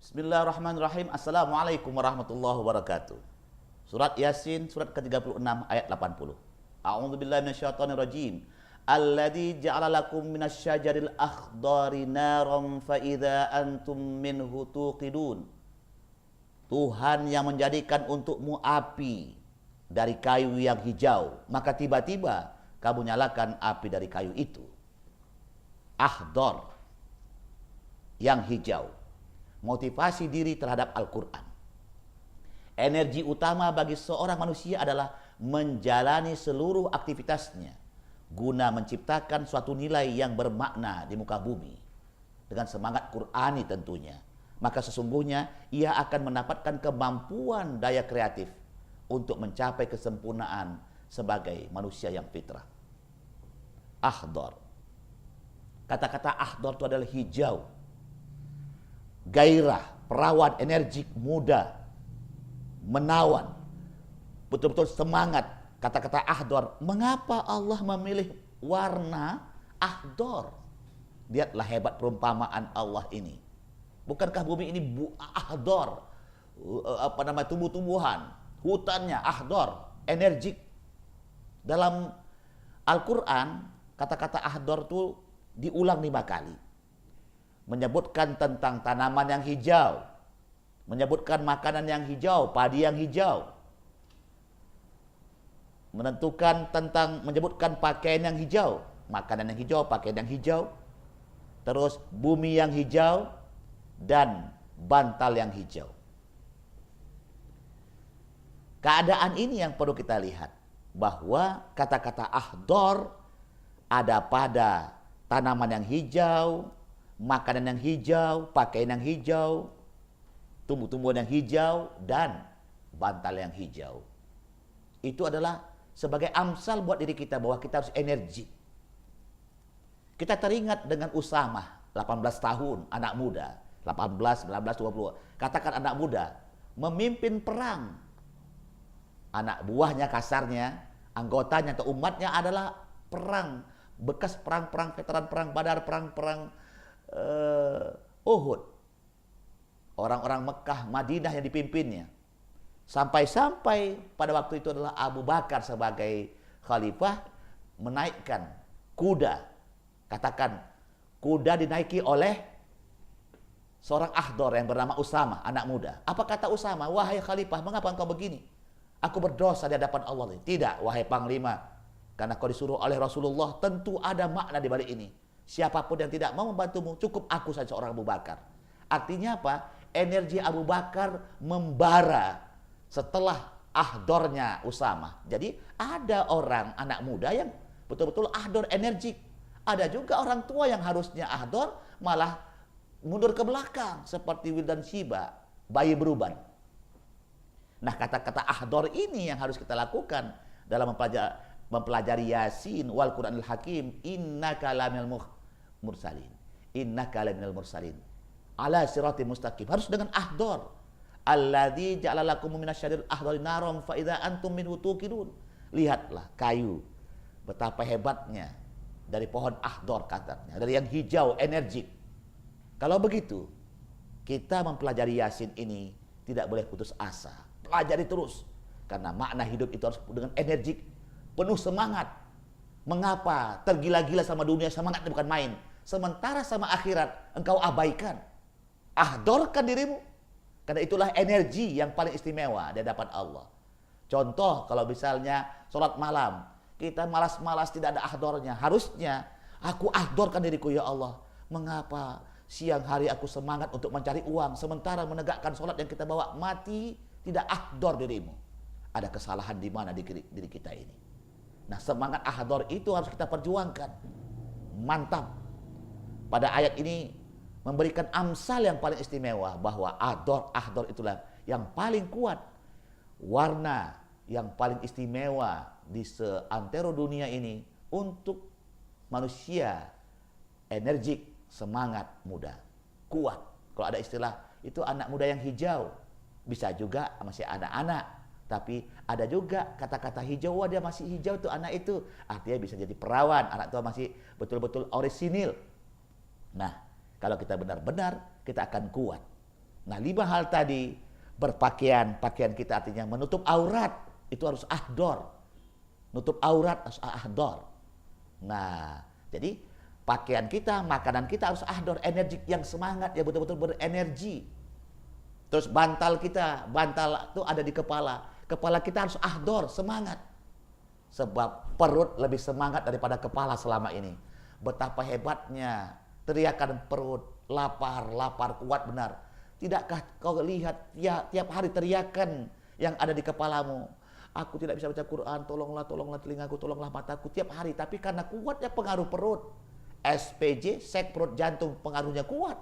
Bismillahirrahmanirrahim. Assalamualaikum warahmatullahi wabarakatuh. Surat Yasin, surat ke-36 ayat 80. A'udzubillahi minasyaitonirrajim. Alladzi ja'ala lakum minasyajaril akhdari naran fa idza antum minhu tuqidun. Tuhan yang menjadikan untukmu api dari kayu yang hijau, maka tiba-tiba kamu nyalakan api dari kayu itu. Akhdar, yang hijau. Motivasi diri terhadap Al-Quran. Energi utama bagi seorang manusia adalah menjalani seluruh aktivitasnya guna menciptakan suatu nilai yang bermakna di muka bumi dengan semangat Qur'ani tentunya. Maka sesungguhnya ia akan mendapatkan kemampuan daya kreatif untuk mencapai kesempurnaan sebagai manusia yang fitrah. Akhdar. Kata-kata akhdar itu adalah hijau, gairah, perawan, energik, muda, menawan, betul-betul semangat. Kata-kata akhdar. Mengapa Allah memilih warna akhdar? Lihatlah hebat perumpamaan Allah ini. Bukankah bumi ini akhdar, tumbuh-tumbuhan, hutannya akhdar, energik. Dalam Al-Quran kata-kata akhdar itu diulang 5 kali. Menyebutkan tentang tanaman yang hijau, menyebutkan makanan yang hijau, padi yang hijau, menyebutkan pakaian yang hijau, makanan yang hijau, pakaian yang hijau, terus bumi yang hijau dan bantal yang hijau. Keadaan ini yang perlu kita lihat, bahwa kata-kata akhdar ada pada tanaman yang hijau, makanan yang hijau, pakaian yang hijau, tumbuh-tumbuhan yang hijau, dan bantal yang hijau. Itu adalah sebagai amsal buat diri kita bahwa kita harus energi. Kita teringat dengan Usamah, 18 tahun, anak muda, 18, 19, 20. Katakan anak muda, memimpin perang. Anak buahnya kasarnya, anggotanya atau umatnya adalah perang, bekas perang-perang, veteran perang Badar, perang-perang Uhud. Orang-orang Mekah, Madinah yang dipimpinnya. Sampai-sampai pada waktu itu adalah Abu Bakar sebagai khalifah menaikkan kuda. Katakan, kuda dinaiki oleh seorang akhdar yang bernama Usamah, anak muda. Apa kata Usamah? Wahai khalifah, mengapa engkau begini? Aku berdosa di hadapan Allah. Tidak, wahai panglima. Karena kau disuruh oleh Rasulullah, tentu ada makna di balik ini. Siapapun yang tidak mau membantumu, cukup aku saja seorang Abu Bakar. Artinya apa? Energi Abu Bakar membara setelah ahdornya Usamah. Jadi ada orang anak muda yang betul-betul ahdor energik. Ada juga orang tua yang harusnya ahdor malah mundur ke belakang seperti Wildan Shiba, bayi beruban. Nah, kata-kata ahdor ini yang harus kita lakukan dalam mempelajari Yasin wal Qur'anil Hakim. Innaka laminal mursalin. Innaka laminal mursalin. Ala siratim mustaqim. Harus dengan ahdor. Alladzi ja'ala lakum minasyajaril akhdari naran fa idza antum minhu tuqidun. Lihatlah kayu, betapa hebatnya dari pohon akhdar katanya, dari yang hijau, energik. Kalau begitu, kita mempelajari Yasin ini tidak boleh putus asa. Pelajari terus, karena makna hidup itu harus dengan energik, penuh semangat. Mengapa tergila-gila sama dunia, semangatnya bukan main, sementara sama akhirat engkau abaikan? Ahdorkan dirimu, karena itulah energi yang paling istimewa di hadapan Allah. Contoh, kalau misalnya sholat malam, kita malas-malas tidak ada ahdornya. Harusnya aku ahdorkan diriku, ya Allah. Mengapa siang hari aku semangat untuk mencari uang, sementara menegakkan sholat yang kita bawa mati, tidak ahdor dirimu. Ada kesalahan di mana di diri kita ini. Nah, semangat ahdor itu harus kita perjuangkan. Mantap. Pada ayat ini memberikan amsal yang paling istimewa bahwa ahdor itulah yang paling kuat, warna yang paling istimewa di seantero dunia ini untuk manusia energik, semangat, muda, kuat. Kalau ada istilah itu anak muda yang hijau, bisa juga masih anak-anak, tapi ada juga kata-kata hijau, wah dia masih hijau tuh anak itu, artinya bisa jadi perawan, anak tua masih betul-betul orisinil. Nah, kalau kita benar-benar, kita akan kuat. Nah, 5 hal tadi, berpakaian, pakaian kita artinya menutup aurat, itu harus ahdor. Nutup aurat harus ahdor. Nah, jadi pakaian kita, makanan kita harus ahdor, energi yang semangat, ya betul-betul berenergi. Terus bantal kita, bantal itu ada di kepala. Kepala kita harus ahdor, semangat. Sebab perut lebih semangat daripada kepala selama ini. Betapa hebatnya teriakan perut, lapar, lapar, kuat benar. Tidakkah kau lihat ya, tiap hari teriakan yang ada di kepalamu? Aku tidak bisa baca Quran, tolonglah, tolonglah telingaku, tolonglah mataku tiap hari. Tapi karena kuatnya pengaruh perut, SPJ, sek perut jantung, pengaruhnya kuat.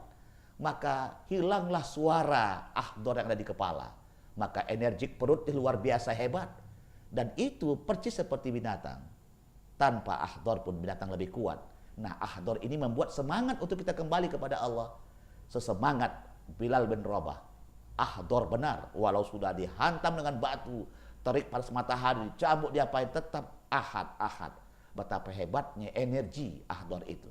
Maka hilanglah suara ahdor yang ada di kepala. Maka energi perut luar biasa hebat. Dan itu persis seperti binatang. Tanpa ahdor pun binatang lebih kuat. Nah, ahdor ini membuat semangat untuk kita kembali kepada Allah. Sesemangat Bilal bin Rabah. Ahdor benar, walau sudah dihantam dengan batu, terik panas matahari, dicambuk diapain, tetap ahad. Betapa hebatnya energi ahdor itu.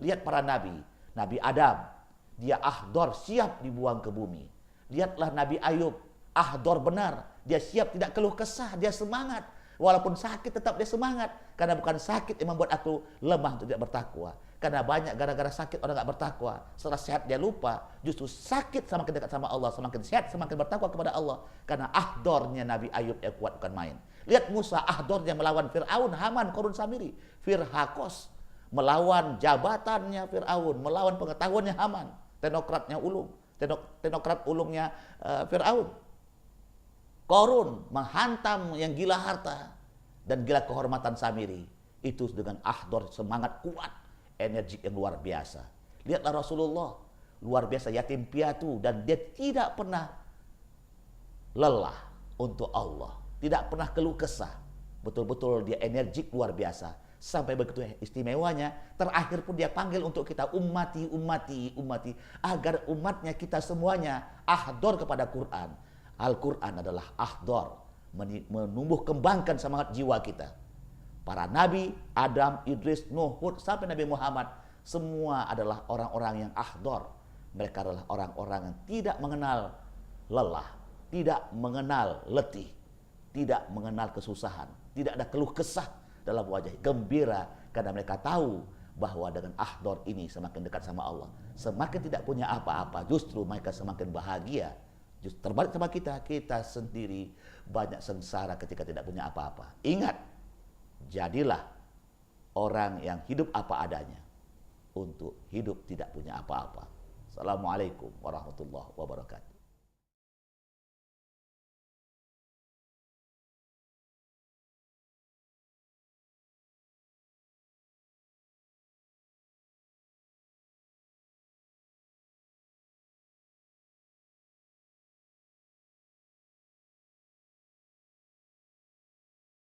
Lihat para nabi, Nabi Adam, dia ahdor, siap dibuang ke bumi. Lihatlah Nabi Ayub, ahdor benar, dia siap, tidak keluh kesah, dia semangat. Walaupun sakit tetap dia semangat. Karena bukan sakit yang membuat aku lemah untuk tidak bertakwa. Karena banyak gara-gara sakit orang tidak bertakwa. Setelah sehat dia lupa. Justru sakit semakin dekat sama Allah. Semakin sehat semakin bertakwa kepada Allah. Karena ahdornya Nabi Ayub yang kuat bukan main. Lihat Musa, ahdornya melawan Fir'aun, Haman, Korun Samiri, Firhakos. Melawan jabatannya Fir'aun. Melawan pengetahuannya Haman. Teknokratnya ulung. Teknokrat ulungnya Fir'aun. Korun menghantam yang gila harta dan gila kehormatan Samiri. Itu dengan ahdor, semangat kuat, energi yang luar biasa. Lihatlah Rasulullah, luar biasa, yatim piatu, dan dia tidak pernah lelah untuk Allah, tidak pernah keluh kesah. Betul-betul dia energik luar biasa. Sampai begitu istimewanya, terakhir pun dia panggil untuk kita, ummati, agar umatnya kita semuanya ahdor kepada Quran. Al-Quran adalah ahdor, menumbuh kembangkan semangat jiwa kita. Para nabi, Adam, Idris, Nuh, Hud, sampai Nabi Muhammad, semua adalah orang-orang yang ahdor. Mereka adalah orang-orang yang tidak mengenal lelah, tidak mengenal letih, tidak mengenal kesusahan, tidak ada keluh kesah dalam wajah, gembira karena mereka tahu bahwa dengan ahdor ini semakin dekat sama Allah, semakin tidak punya apa-apa, justru mereka semakin bahagia. Justru terbalik sama kita sendiri banyak sengsara ketika tidak punya apa-apa. Ingat, jadilah orang yang hidup apa adanya untuk hidup tidak punya apa-apa. Assalamualaikum warahmatullahi wabarakatuh.